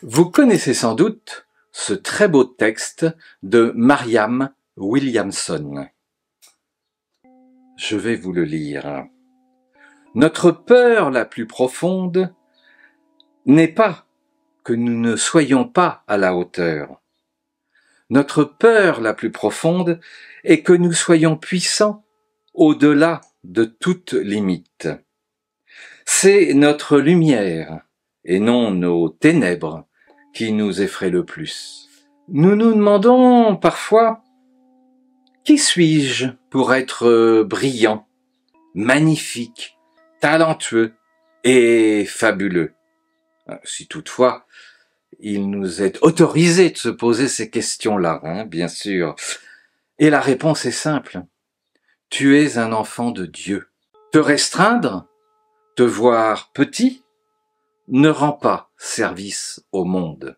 Vous connaissez sans doute ce très beau texte de Marianne Williamson. Je vais vous le lire. Notre peur la plus profonde n'est pas que nous ne soyons pas à la hauteur. Notre peur la plus profonde est que nous soyons puissants au-delà de toute limite. C'est notre lumière et non nos ténèbres qui nous effraient le plus. Nous nous demandons parfois « Qui suis-je pour être brillant, magnifique, talentueux et fabuleux ?» Si toutefois, il nous est autorisé de se poser ces questions-là, bien sûr. Et la réponse est simple. Tu es un enfant de Dieu. Te restreindre, te voir petit, ne rend pas service au monde.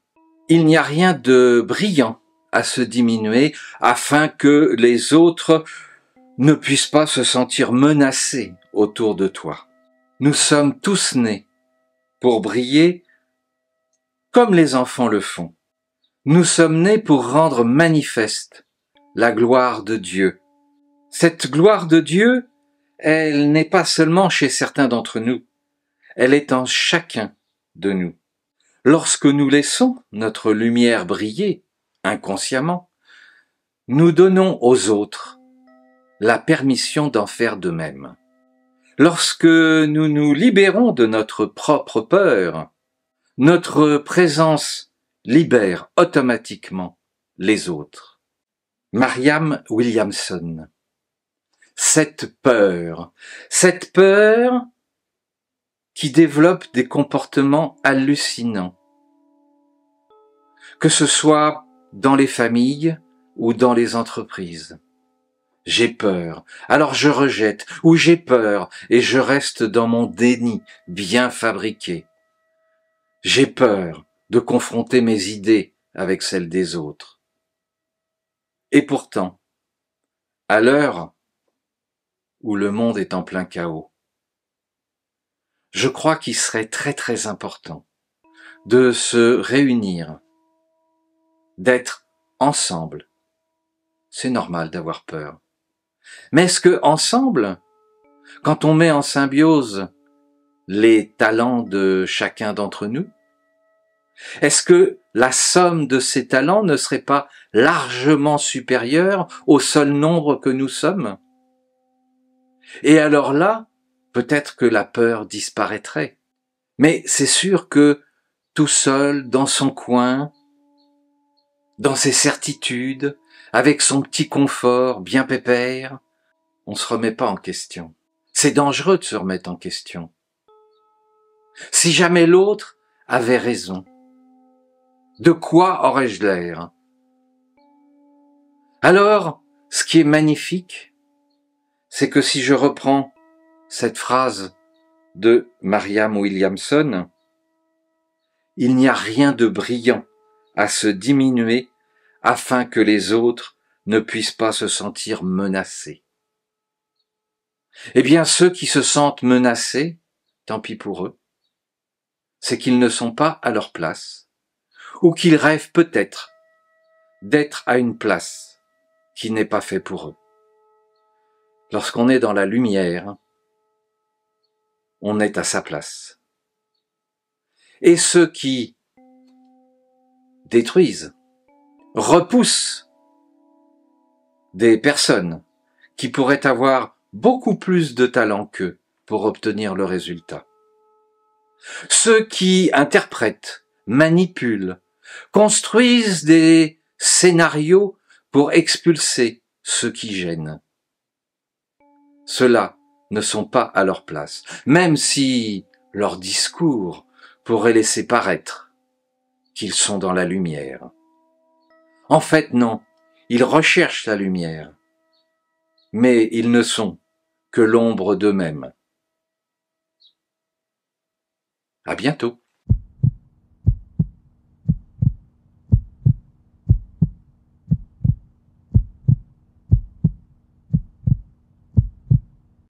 Il n'y a rien de brillant à se diminuer afin que les autres ne puissent pas se sentir menacés autour de toi. Nous sommes tous nés pour briller comme les enfants le font. Nous sommes nés pour rendre manifeste la gloire de Dieu. Cette gloire de Dieu, elle n'est pas seulement chez certains d'entre nous, elle est en chacun de nous. Lorsque nous laissons notre lumière briller inconsciemment, nous donnons aux autres la permission d'en faire de même. Lorsque nous nous libérons de notre propre peur, notre présence libère automatiquement les autres. Marianne Williamson. Cette peur qui développe des comportements hallucinants, que ce soit dans les familles ou dans les entreprises. J'ai peur, alors je rejette, ou j'ai peur et je reste dans mon déni bien fabriqué. J'ai peur de confronter mes idées avec celles des autres. Et pourtant, à l'heure où le monde est en plein chaos, je crois qu'il serait très très important de se réunir, d'être ensemble. C'est normal d'avoir peur. Mais est-ce que ensemble, quand on met en symbiose les talents de chacun d'entre nous, est-ce que la somme de ces talents ne serait pas largement supérieure au seul nombre que nous sommes? Et alors là, peut-être que la peur disparaîtrait. Mais c'est sûr que tout seul, dans son coin, dans ses certitudes, avec son petit confort bien pépère, on se remet pas en question. C'est dangereux de se remettre en question. Si jamais l'autre avait raison, de quoi aurais-je l'air? Alors, ce qui est magnifique, c'est que si je reprends cette phrase de Marianne Williamson, il n'y a rien de brillant à se diminuer afin que les autres ne puissent pas se sentir menacés. Eh bien, ceux qui se sentent menacés, tant pis pour eux, c'est qu'ils ne sont pas à leur place, ou qu'ils rêvent peut-être d'être à une place qui n'est pas faite pour eux. Lorsqu'on est dans la lumière, on est à sa place. Et ceux qui détruisent, repoussent des personnes qui pourraient avoir beaucoup plus de talent qu'eux pour obtenir le résultat. Ceux qui interprètent, manipulent, construisent des scénarios pour expulser ceux qui gênent. Ceux-là ne sont pas à leur place, même si leur discours pourrait laisser paraître qu'ils sont dans la lumière. En fait, non, ils recherchent la lumière, mais ils ne sont que l'ombre d'eux-mêmes. À bientôt.